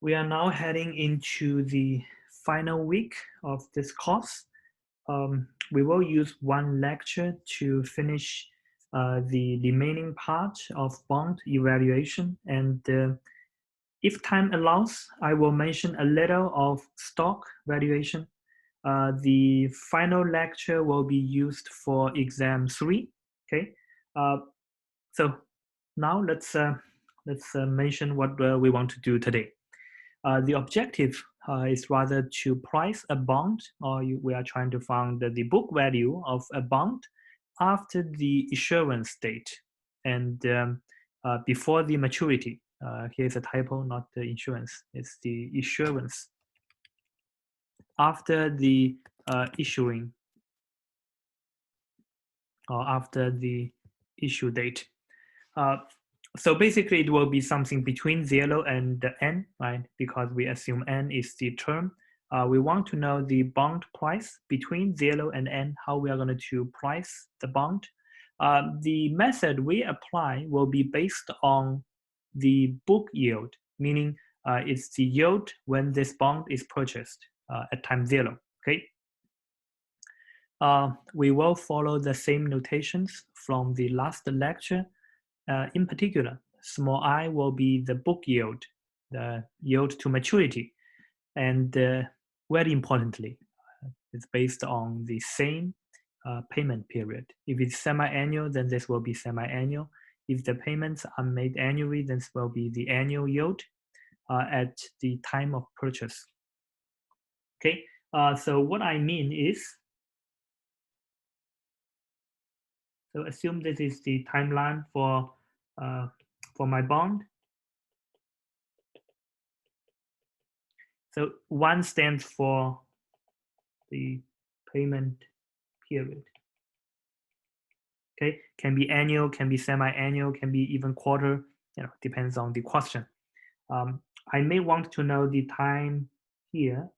We are now heading into the final week of this course. We will use one lecture to finish the remaining part of bond evaluation. And if time allows, I will mention a little of stock valuation. The final lecture will be used for exam 3. Okay, so now let's mention what we want to do today. The objective is rather to price a bond, or we are trying to find the book value of a bond after the issuance date and before the maturity. Here's a typo, not the insurance, it's the issuance. After the issuing or after the issue date. So basically it will be something between 0 and n, right? Because we assume n is the term. We want to know the bond price between 0 and n, how we are going to price the bond. The method we apply will be based on the book yield, meaning it's the yield when this bond is purchased at time 0, okay? We will follow the same notations from the last lecture. In particular, small I will be the book yield, the yield to maturity. And very importantly, it's based on the same payment period. If it's semi-annual, then this will be semi-annual. If the payments are made annually, this will be the annual yield at the time of purchase. Okay, so what I mean is, so assume this is the timeline for my bond. So 1 stands for the payment period. Okay, can be annual, can be semi-annual, can be even quarter, depends on the question. I may want to know the time here.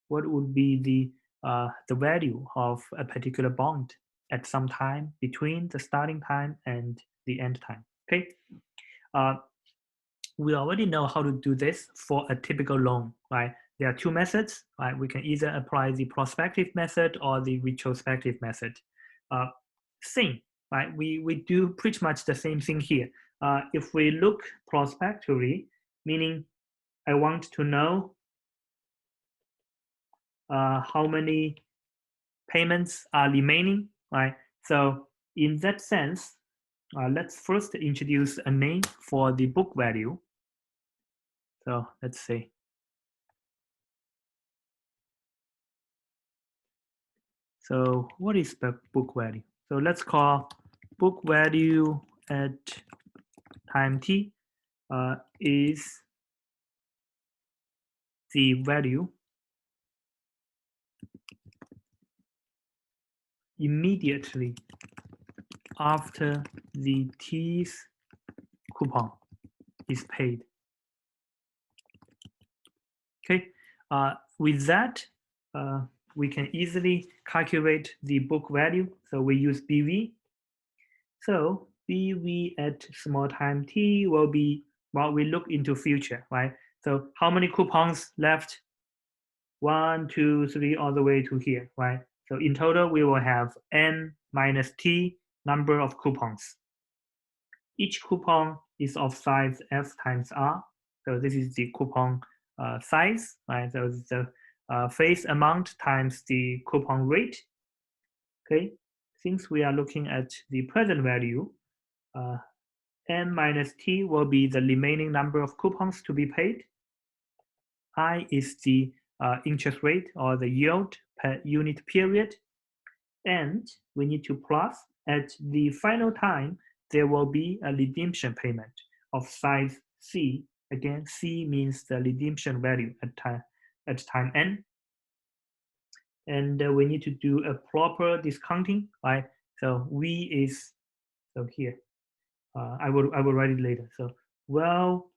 What would be the value of a particular bond at some time between the starting time and the end time, okay? We already know how to do this for a typical loan, right? There are 2 methods, right? We can either apply the prospective method or the retrospective method. Same, right? We do pretty much the same thing here. If we look prospectively, meaning I want to know how many payments are remaining, right? So in that sense, let's first introduce a name for the book value. So let's say so what is the book value? So let's call book value at time t is the value immediately after the t's coupon is paid. Okay, with that, we can easily calculate the book value. So we use BV. So BV at small time t will be, well, we look into future, right? So how many coupons left? 1, 2, 3, all the way to here, right? So in total, we will have n minus t number of coupons. Each coupon is of size f times r. So this is the coupon size, right? So the face amount times the coupon rate. Okay, since we are looking at the present value, n minus t will be the remaining number of coupons to be paid. I is the interest rate or the yield per unit period. And we need to plus at the final time, there will be a redemption payment of size C. Again, C means the redemption value at time n. And we need to do a proper discounting, right? So V is, so here, I will write it later. So, well,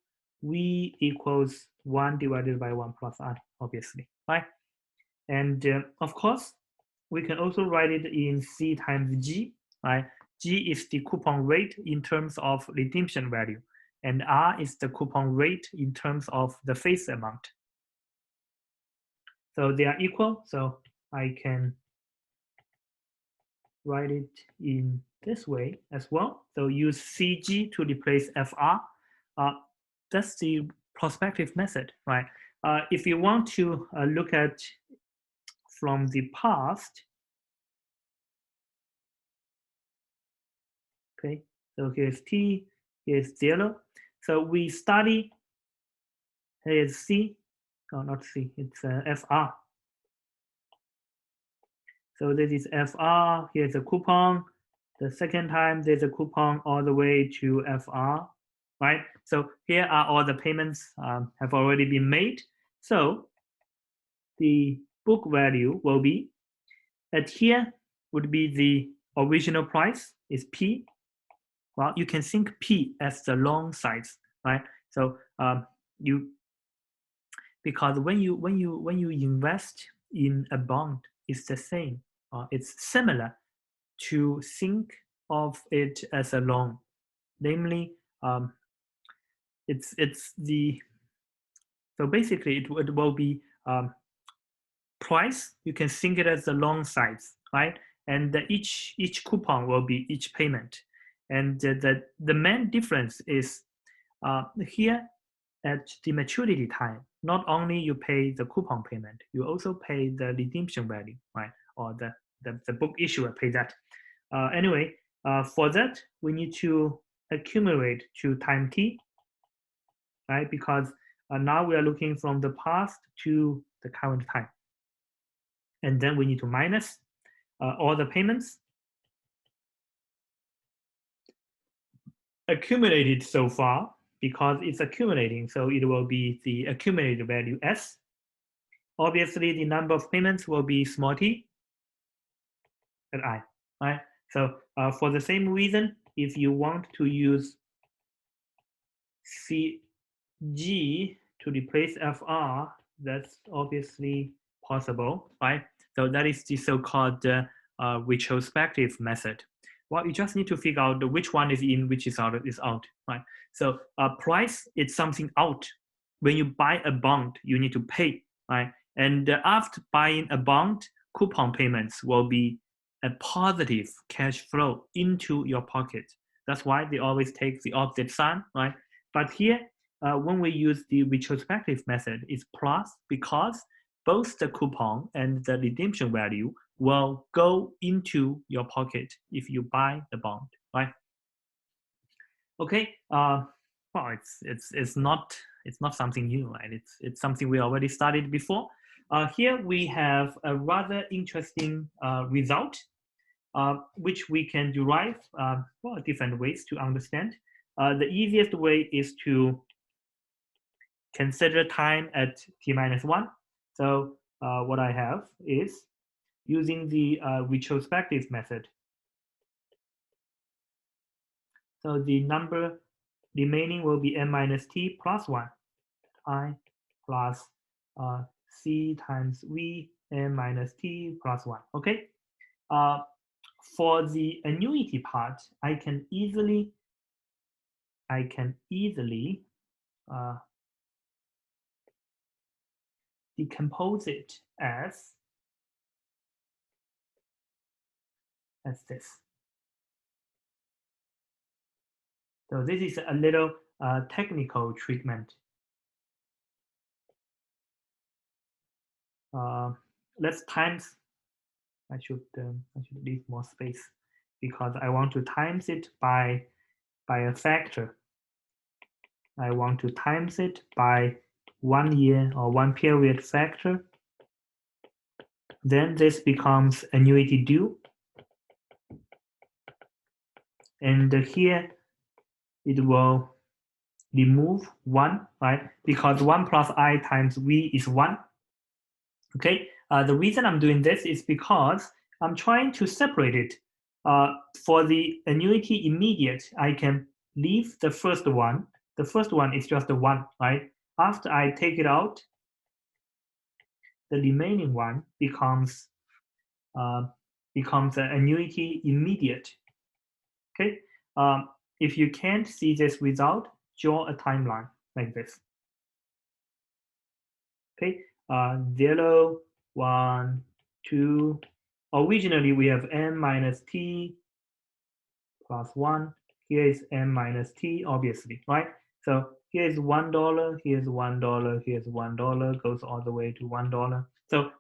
V equals 1 divided by 1 plus I, obviously, right? And of course, we can also write it in C times G, right? G is the coupon rate in terms of redemption value. and R is the coupon rate in terms of the face amount. So they are equal, so I can write it in this way as well. So use CG to replace FR. That's the prospective method, right? If you want to look at from the past, okay, so here's T, here's 0. So we study, here's C, oh, not C, it's FR. So this is FR, here's a coupon. The second time there's a coupon all the way to FR, right? So here are all the payments have already been made. So the book value will be, at here would be the original price is P. Well, you can think P as the long size, right? So because when you invest in a bond, it's the same. It's similar to think of it as a loan. Namely, it's the, so basically it will be price. You can think it as the loan size, right? And each coupon will be each payment. And the main difference is here at the maturity time, not only you pay the coupon payment, you also pay the redemption value, right? Or the book issuer pay that. Anyway, for that, we need to accumulate to time t, right? Because now we are looking from the past to the current time. And then we need to minus all the payments accumulated so far, because it's accumulating, so it will be the accumulated value S. Obviously, the number of payments will be small t at I, right? So for the same reason, if you want to use CG to replace FR, that's obviously possible, right? So that is the so-called retrospective method. Well, you just need to figure out which one is in, which is out, right? So price is something out. When you buy a bond, you need to pay, right? And after buying a bond, coupon payments will be a positive cash flow into your pocket. That's why they always take the opposite sign, right? But here, when we use the retrospective method, it's plus, because both the coupon and the redemption value will go into your pocket if you buy the bond, right? Okay. Well, it's not something new, right? It's something we already studied before. Here we have a rather interesting result, which we can derive well, different ways to understand. The easiest way is to consider time at t-1. So what I have is, using the retrospective method, so the number remaining will be n minus t plus 1, I plus c times v n minus t plus 1. Okay. For the annuity part, I can easily decompose it as this. So this is a little technical treatment. Let's times. I should leave more space, because I want to times it by a factor. I want to times it by 1 year or 1 period factor. Then this becomes annuity due. And here it will remove 1, right? Because 1 plus I times V is 1. Okay. The reason I'm doing this is because I'm trying to separate it. For the annuity immediate, I can leave the first one. The first one is just 1, right? After I take it out, the remaining one becomes an annuity immediate. Okay. If you can't see this result, draw a timeline like this. Okay, 0, 1, 2. Originally, we have n minus t plus 1. Here is n minus t, obviously, right? So here is $1, here's $1, here's $1, goes all the way to $1. So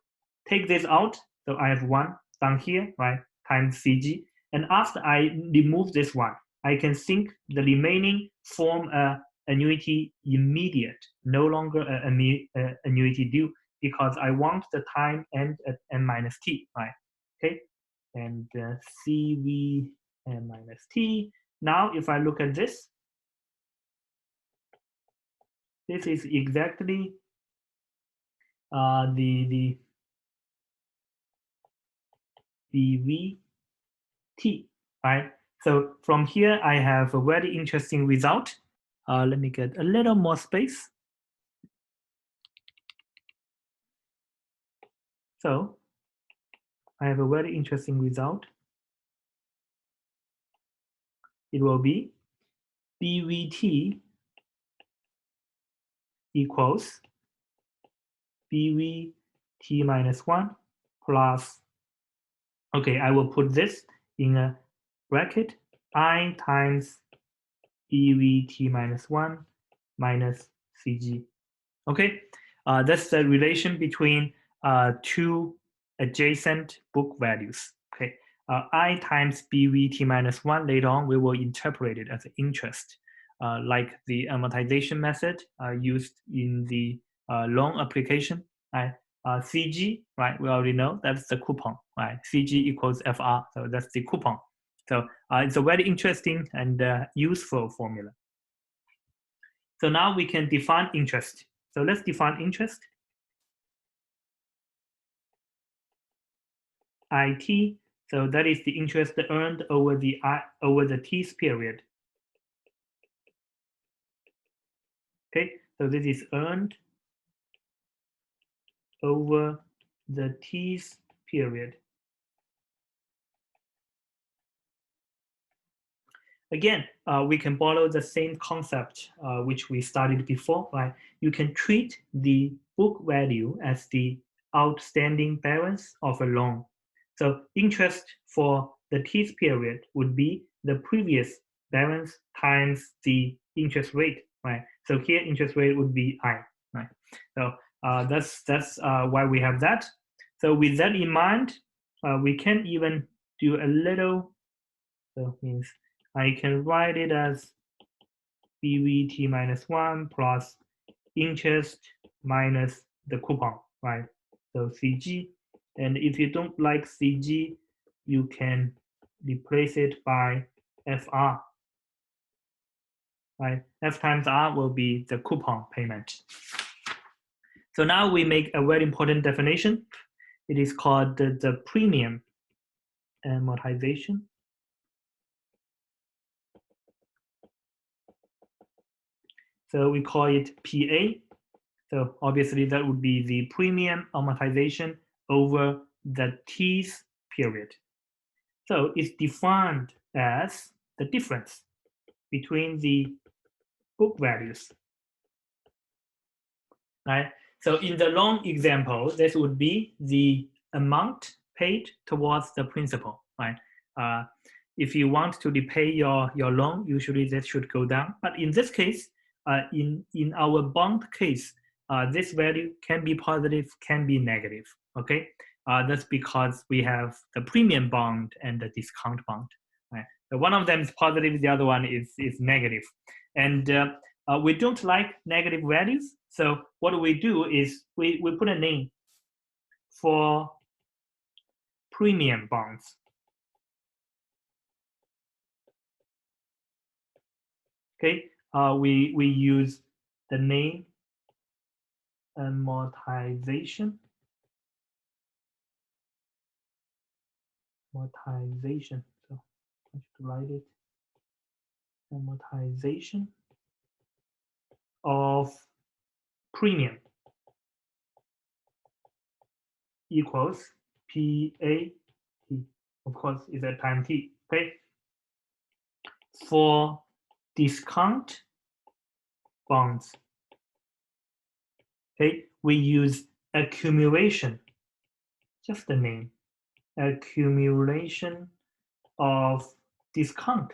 take this out. So I have 1 down here, right, times CG. And after I remove this one, I can think the remaining form a annuity immediate, no longer an annuity due, because I want the time end at n minus t, right? Okay, and CV n minus t. Now, if I look at this, this is exactly the BVT, right? So from here, I have a very interesting result. Let me get a little more space. So I have a very interesting result. It will be BVT equals BVT minus 1 plus, okay, I will put this in a bracket, I times BVT minus 1 minus CG. Okay, that's the relation between two adjacent book values. Okay, I times BVT minus 1, later on we will interpret it as interest, like the amortization method used in the loan application. Right? CG, right, we already know that's the coupon, right? CG equals FR, so that's the coupon. So it's a very interesting and useful formula. So now we can define interest. So let's define interest. IT, so that is the interest earned over the T's period. Okay, so this is earned over the T's period. Again, we can borrow the same concept which we studied before, right? You can treat the book value as the outstanding balance of a loan. So interest for the T's period would be the previous balance times the interest rate, right? So here interest rate would be I, right? So that's why we have that. So with that in mind, we can even do a little, so means I can write it as BVT minus 1 plus interest minus the coupon, right? So CG. And if you don't like CG, you can replace it by FR, right? F times R will be the coupon payment. So now we make a very important definition. It is called the premium amortization. So we call it PA. So obviously that would be the premium amortization over the T's period. So it's defined as the difference between the book values, right? So in the loan example, this would be the amount paid towards the principal, right? If you want to repay your loan, usually that should go down. But in this case, in our bond case, this value can be positive, can be negative, okay? That's because we have the premium bond and the discount bond, right? So one of them is positive, the other one is negative. And we don't like negative values. So what we do is we put a name for premium bonds. Okay, we use the name amortization. Amortization. So I should write it. Amortization of premium equals PAT. Of course, is at time t. Okay. For discount bonds. Okay, we use accumulation, just the name, accumulation of discount,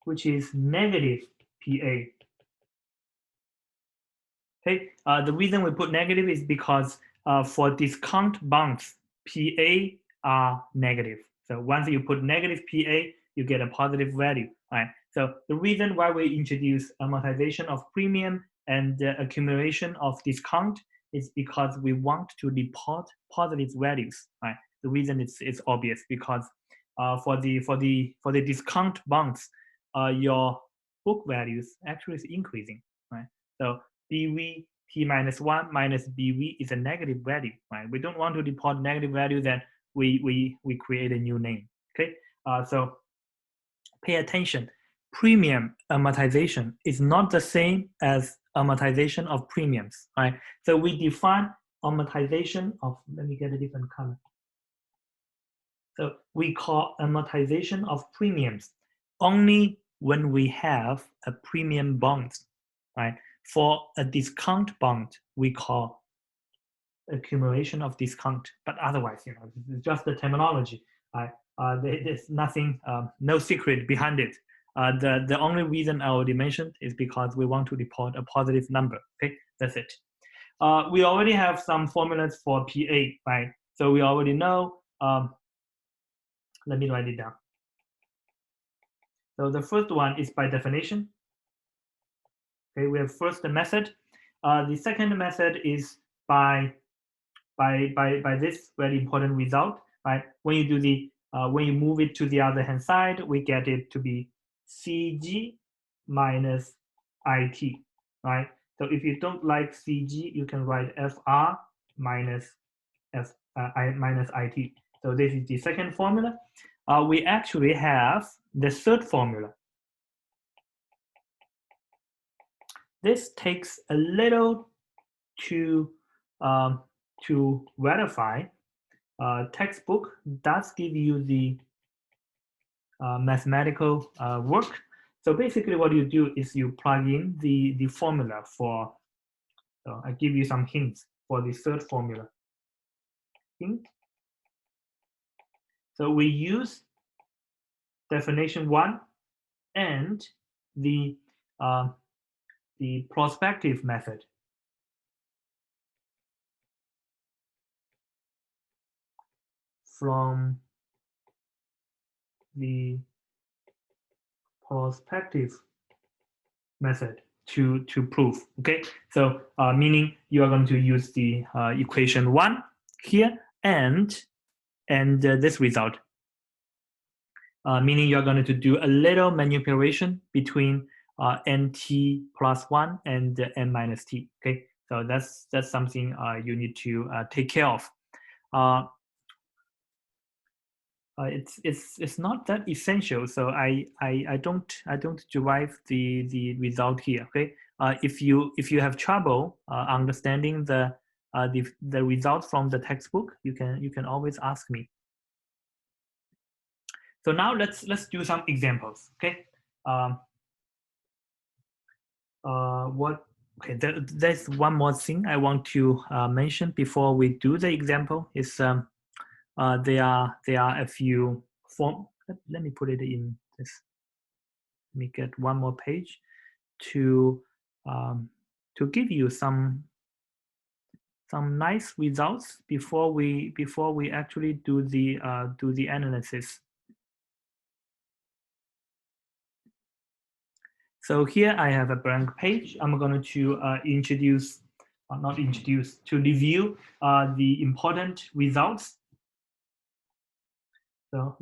which is negative PA. Okay, the reason we put negative is because for discount bonds, PA are negative. So once you put negative PA, you get a positive value. Right. So the reason why we introduce amortization of premium and accumulation of discount is because we want to report positive values. Right. The reason it's obvious because for the discount bonds, your book values actually is increasing. Right. So BV T minus 1 minus BV is a negative value, right? We don't want to report negative value that we create a new name, okay? So pay attention. Premium amortization is not the same as amortization of premiums, right? So we define amortization of, let me get a different color. So we call amortization of premiums only when we have a premium bond, right? For a discount bond, we call accumulation of discount, but otherwise, it's just the terminology. Right? There's nothing, no secret behind it. The only reason I already mentioned is because we want to report a positive number. Okay, that's it. We already have some formulas for PA, right? So we already know. Let me write it down. So the first one is by definition. Okay, we have first the method. The second method is by this very important result, right? When you do the when you move it to the other hand side, we get it to be CG minus IT, right? So if you don't like CG, you can write FR minus minus IT. So this is the second formula. We actually have the third formula. This takes a little to verify. Textbook does give you the mathematical work. So basically what you do is you plug in the formula for, I give you some hints for the third formula. Hint. So we use definition 1 and the prospective method. From the prospective method to prove. Okay, so meaning you are going to use the equation 1 here and this result, meaning you're going to do a little manipulation between nt plus 1 and n minus t. Okay, so that's something you need to take care of. It's not that essential, so I don't derive the result here. Okay, if you have trouble understanding the result from the textbook, you can always ask me. So now let's do some examples. Okay, there's one more thing I want to mention before we do the example is there are a few form. Let me put it in this. Let me get one more page to give you some nice results before we actually do the analysis. So here I have a blank page. I'm going to to review the important results. So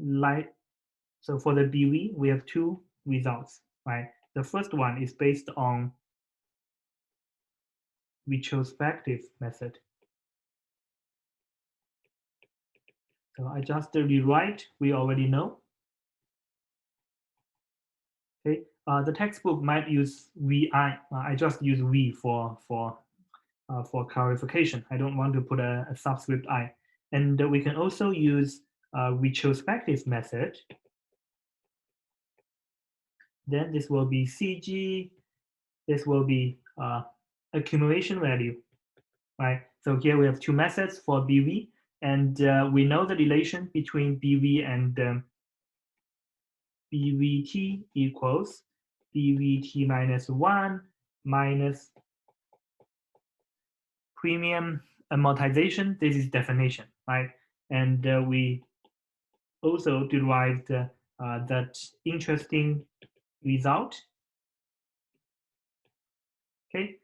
for the BV, we have 2 results, right? The first one is based on retrospective method. So I just rewrite, we already know. Okay, the textbook might use VI. I just use V for clarification. I don't want to put a subscript I. And we can also use retrospective method. then this will be CG, this will be accumulation value, right? So here we have two methods for BV, and we know the relation between BV and BVT equals BVT minus 1 minus premium amortization. This is definition, right? And we also derived that interesting result. Okay,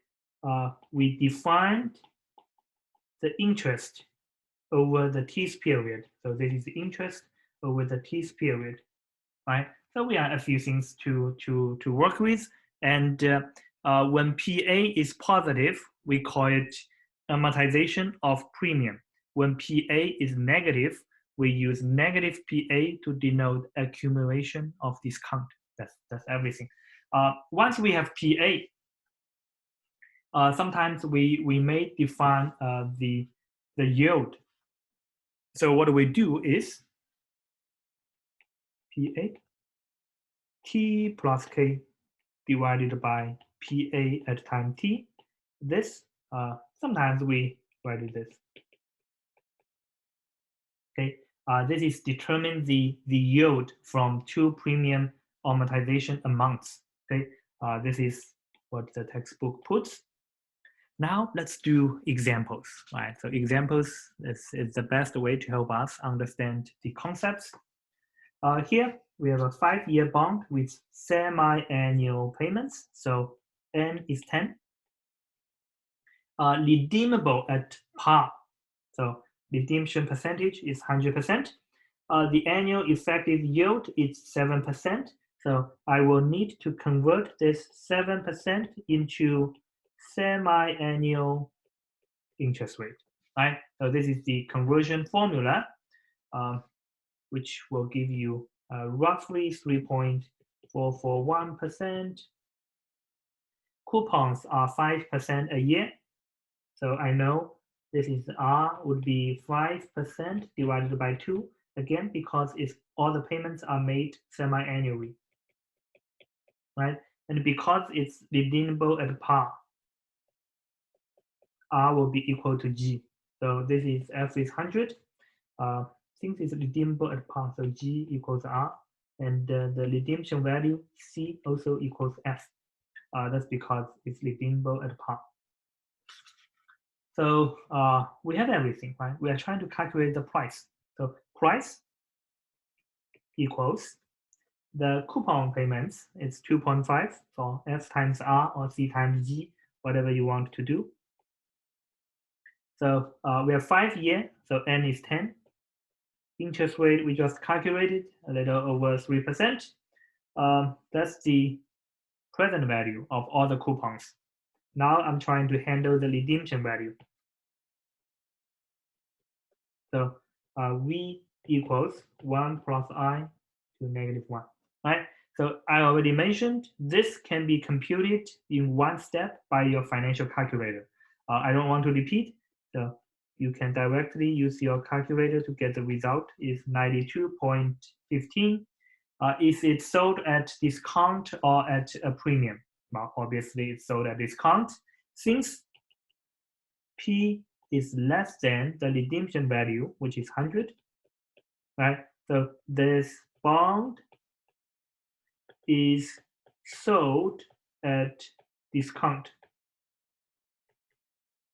we defined the interest over the T's period. So this is the interest over the T's period, right? So we have a few things to work with. And when PA is positive, we call it amortization of premium. When PA is negative, we use negative PA to denote accumulation of discount. That's everything. Once we have PA, sometimes we may define the yield. So what we do is PA T plus K divided by PA at time T. This, sometimes we write it this. Okay, this is determine the yield from two premium amortization amounts. Okay, this is what the textbook puts. Now let's do examples, right? So examples is the best way to help us understand the concepts. Here we have a 5-year bond with semi-annual payments. So N is 10. Redeemable at par. So redemption percentage is 100%. The annual effective yield is 7%. So I will need to convert this 7% into semi-annual interest rate, right? So this is the conversion formula, which will give you roughly 3.441%. Coupons are 5% a year. So I know this is R would be 5% divided by 2, again, because it's all the payments are made semi-annually, right? And because it's redeemable at par, R will be equal to G. So this is F is 100. Since it's redeemable at par, so G equals R. And the redemption value, C, also equals F. That's because it's redeemable at par. So we have everything, right? We are trying to calculate the price. So price equals the coupon payments. It's 2.5 for F times R or C times G, whatever you want to do. So we have 5 years, so N is 10. Interest rate we just calculated, a little over 3%. That's the present value of all the coupons. Now I'm trying to handle the redemption value. So V equals 1 plus I to -1, right? So I already mentioned this can be computed in one step by your financial calculator. I don't want to repeat, so you can directly use your calculator to get the result is 92.15. Is it sold at discount or at a premium? Well, obviously it's sold at discount. Since P is less than the redemption value, which is 100, right? So this bond is sold at discount,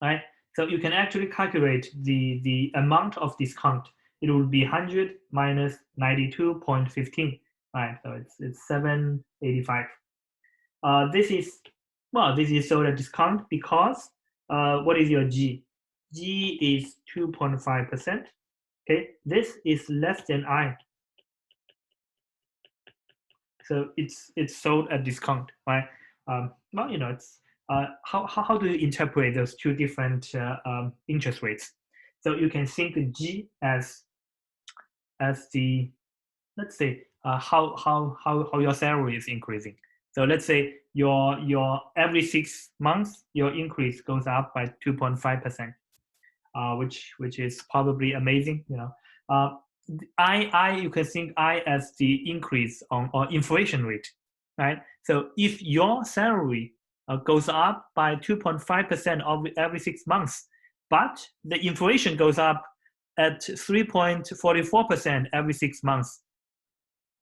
right? So you can actually calculate the amount of discount. It will be 100 minus 92.15, right? So it's 785. This is sold at discount because what is your G? G is 2.5%. Okay, this is less than I. So it's sold at discount, right? Well, you know, it's how do you interpret those two different interest rates? So you can think G as the, let's say, how your salary is increasing. So let's say your every 6 months your increase goes up by 2.5%, which is probably amazing, you know. I you can think I as the increase on or inflation rate. right? So if your salary goes up by 2.5% every 6 months, but the inflation goes up at 3.44% every 6 months,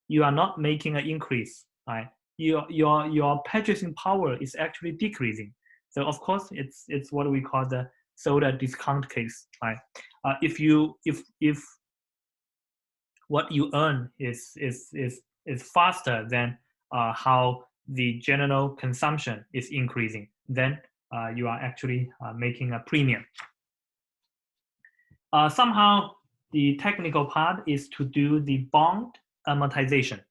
you are not making an increase, right? Your purchasing power is actually decreasing. So of course, it's what we call the soda discount case, right? If what you earn is faster than how the general consumption is increasing, then you are actually making a premium. Somehow, the technical part is to do the bond amortization.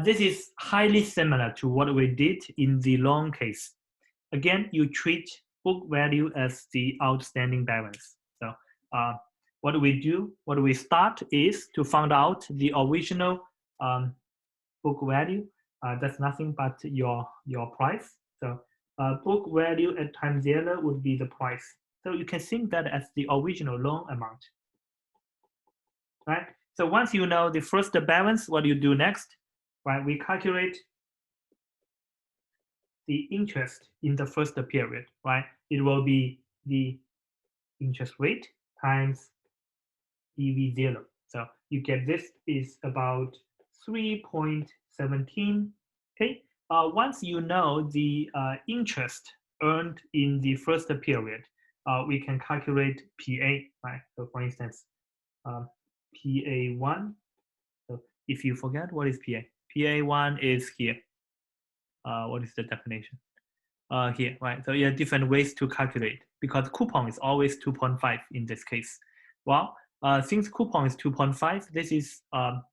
This is highly similar to what we did in the loan case. Again, you treat book value as the outstanding balance. So what we start is to find out the original book value. That's nothing but your price. So book value at time 0 would be the price. So you can think that as the original loan amount, right? So once you know the first balance, what do you do next? Right, we calculate the interest in the first period, right? It will be the interest rate times EV0. So you get this is about 3.17. Okay. Once you know the interest earned in the first period, we can calculate PA, right? So for instance, PA1. So if you forget what is PA, PA1 is here. What is the definition? Here, right? So yeah, different ways to calculate because coupon is always 2.5 in this case. Well, since coupon is 2.5, this is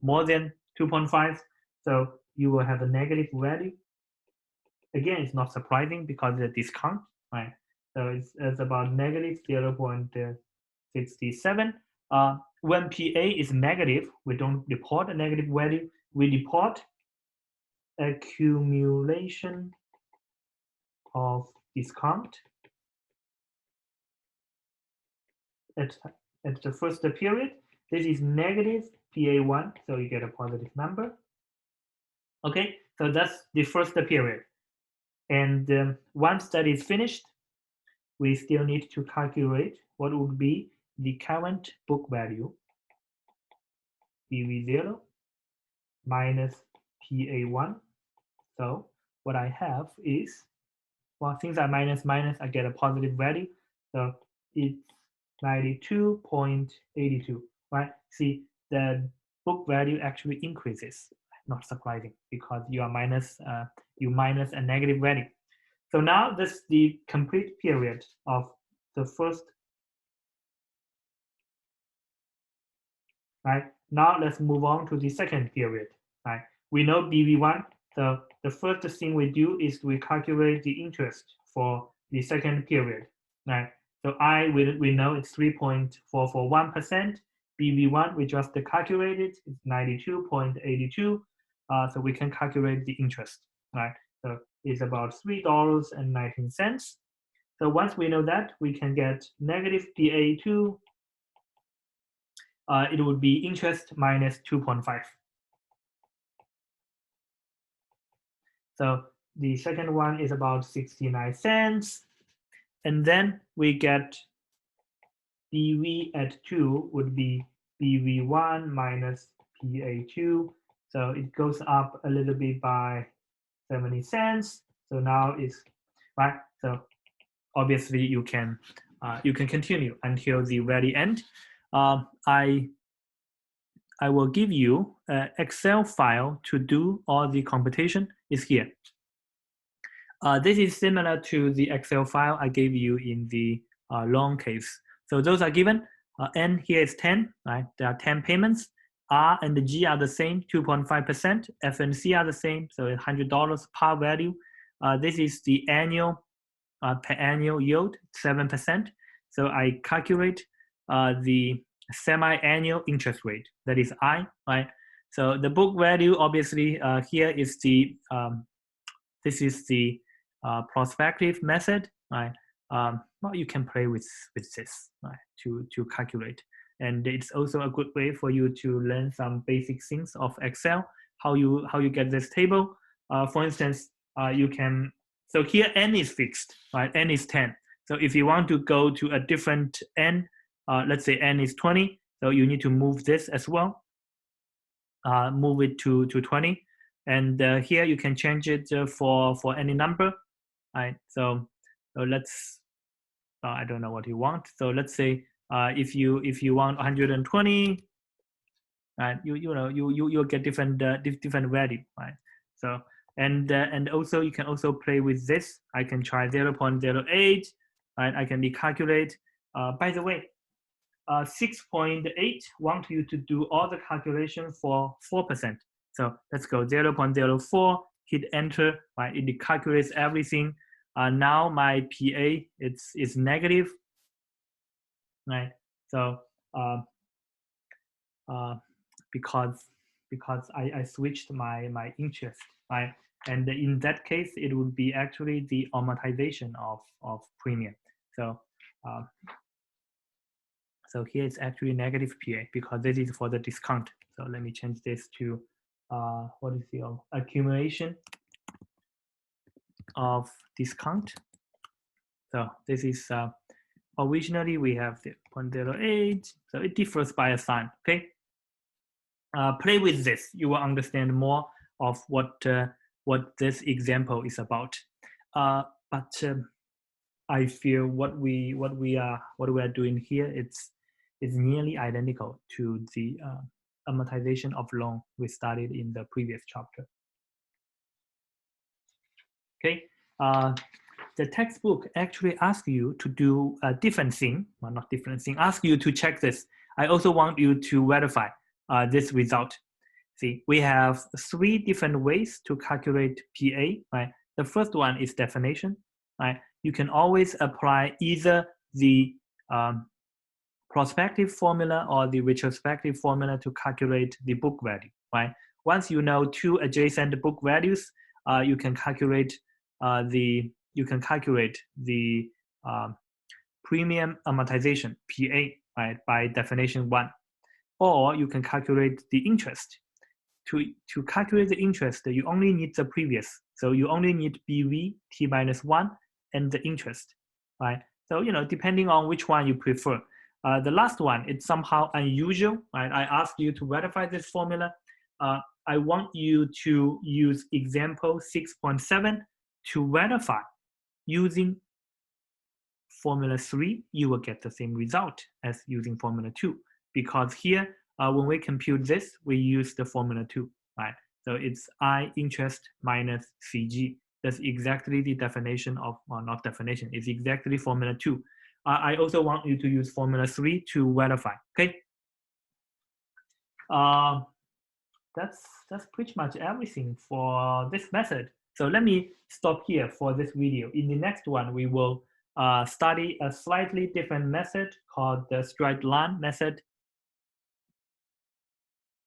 more than 2.5, so you will have a negative value. Again, it's not surprising because it's a discount, right? So it's about negative 0.67. When PA is negative, we don't report a negative value. We report accumulation of discount at the first period. This is negative PA1, so you get a positive number. Okay, so that's the first period. And once that is finished, we still need to calculate what would be the current book value, BV0 minus PA1. So what I have is, well, since I minus, I get a positive value. So it's 92.82, right? See, the book value actually increases. Not surprising because you are minus a negative value. So now this is the complete period of the first. Right now, let's move on to the second period. Right, we know BV1. So the first thing we do is we calculate the interest for the second period. Right. So we know it's 3.441%. BV1 we just calculated it's 92.82. So we can calculate the interest. Right. So it's about $3.19. So once we know that, we can get negative PA2. It would be interest minus 2.5. So the second one is about 69 cents. And then we get BV at 2 would be BV1 minus PA2. So it goes up a little bit by 70 cents. So now it's right. So obviously you can continue until the very end. I will give you an Excel file to do all the computation is here. This is similar to the Excel file I gave you in the loan case. So those are given. N here is 10, right? There are 10 payments. R and the G are the same, 2.5%. F and C are the same, so $100 par value. This is the annual per annual yield, 7%. So I calculate the semi-annual interest rate, that is I, right? So the book value, obviously, here is the, this is the prospective method, right? Well, you can play with this, right, to calculate. And it's also a good way for you to learn some basic things of Excel, how you get this table. For instance, you can, so here n is fixed, right? N is 10. So if you want to go to a different n, let's say n is 20, so you need to move this as well, move it to 20. And here you can change it for any number, right? So let's, I don't know what you want. So let's say if you want 120, right? You'll get different different value, right? So and also you can also play with this. I can try 0.08, right? I can recalculate. By the way, 6.8 want you to do all the calculation for 4%. So let's go 0.04, hit enter, right? It calculates everything. Now my PA is negative, right? So because I switched my interest, right? And in that case, it would be actually the amortization of premium. So so here it's actually negative PA because this is for the discount. So let me change this to what is the accumulation of discount. So this is originally we have the 0.08, so it differs by a sign. Okay, play with this. You will understand more of what this example is about. But I feel what we are doing here is nearly identical to the amortization of loan we studied in the previous chapter. Okay, the textbook actually asks you to do a different thing, well, not different thing, ask you to check this. I also want you to verify this result. See, we have 3 different ways to calculate PA, right? The first one is definition, right? You can always apply either the prospective formula or the retrospective formula to calculate the book value, right? Once you know 2 adjacent book values, you can calculate the premium amortization (PA), right, by definition 1, or you can calculate the interest. To calculate the interest, you only need the previous, so you only need BV t minus 1 and the interest, right? So depending on which one you prefer. The last one, it's somehow unusual, right? I asked you to verify this formula. I want you to use example 6.7 to verify. Using formula 3, you will get the same result as using formula 2, because here, when we compute this, we use the formula 2, right? So it's I interest minus CG. That's exactly the definition of, well, not definition, it's exactly formula 2. I also want you to use formula 3 to verify, okay? That's pretty much everything for this method. So let me stop here for this video. In the next one, we will study a slightly different method called the straight line method.